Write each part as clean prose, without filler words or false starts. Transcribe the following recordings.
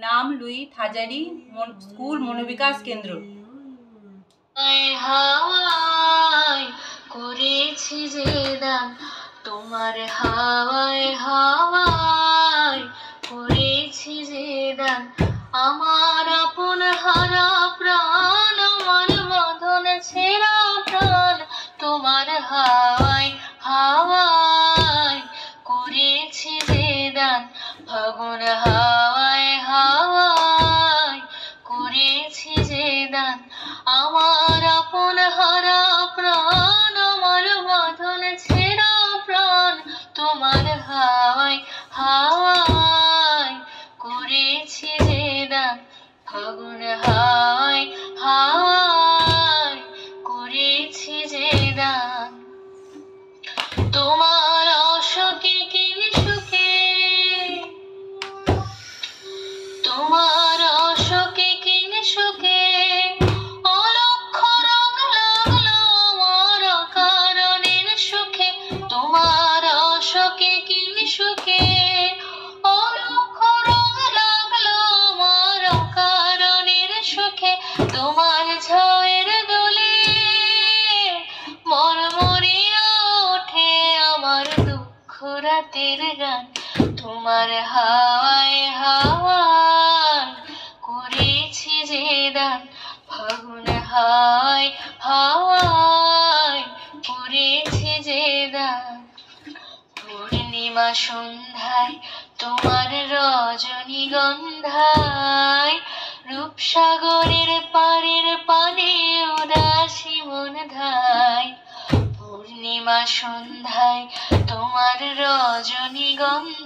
নাম লুইস হাজারি, স্কুল মনোবিকাশ কেন্দ্র। হাওয়ায় করেছি যে দান, তোমার হাওয়ায় হাওয়ায় করেছি যে দান, আমার আপন হারা প্রাণ, আমার বাঁধন ছেঁড়া প্রাণ, তোমার হাওয়ায় হাওয়ায় করেছি যে দান, ফাগুন হাওয়ায় হাওয়ায় করেছি যে দান, আমার আপন হারা প্রাণ, আমার বাঁধন ছেঁড়া প্রাণ, তোমার হাওয়ায় হাওয়ায় করেছি যে দান, ফাগুন হাওয়ায় হাওয়ায় করেছি যে দান। তোমার অশোকে কি সুখে, তোমার অশোকে কি সুখে, অলক্ষ রং লাগলো আমার অকারণের সুখে, তোমার অশোকে কি সুখে, অলক্ষ রং লাগলো আমার অকারণের সুখে, তোমার ঝড়ের দোলে মরমরিয়া ওঠে আমার দুঃখ রাতের গান, তোমার হাওয়ায় হাওয়ায় করেছি যে দান, ফাগুন হাওয়ায় হাওয়ায় করেছি যে দান। পূর্ণিমা সন্ধ্যায় তোমার রজনীগন্ধায়, রূপসাগরের পারের পানে উদাসী মন ধায়, পূর্ণিমা সন্ধ্যায় তোমার রজনীগন্ধায়,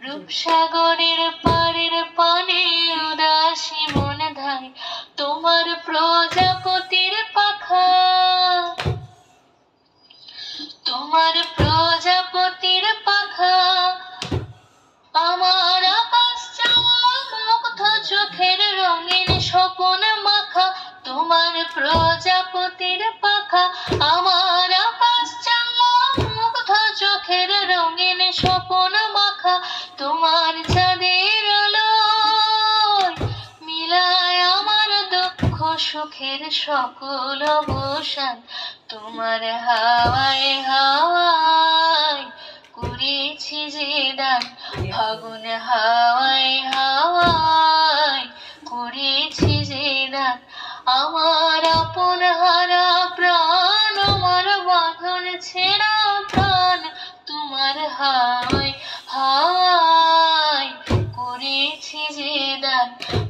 রূপসাগরের পারের পানে উদাসী মন ধায়, তোমার প্রজাপতির পাখা, তোমার প্রজাপতির পাখা, আমার আকাশ চাওয়া মুগ্ধ চোখের রঙিন স্বপন মাখা, তোমার প্রজাপতির পাখা, আমার আকাশ চাওয়া মুগ্ধ চোখের রঙিন স্বপন মাখা, তোমার চাঁদের আলোয় মিলায় আমার দুঃখ সুখের সকল অবসান, তোমার হাওয়ায় হাওয়ায় করেছি যে দান, ফাগুন হাওয়ায় হাওয়ায় করেছি যে দান, আমার আপন হারা প্রাণ, আমার বাঁধন ছেঁড়া প্রাণ, তোমার হাওয়ায় হাওয়ায় করেছি যে দান,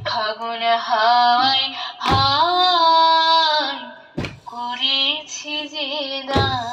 ফাগুন হাওয়ায় হাওয়ায় করেছি যে দান।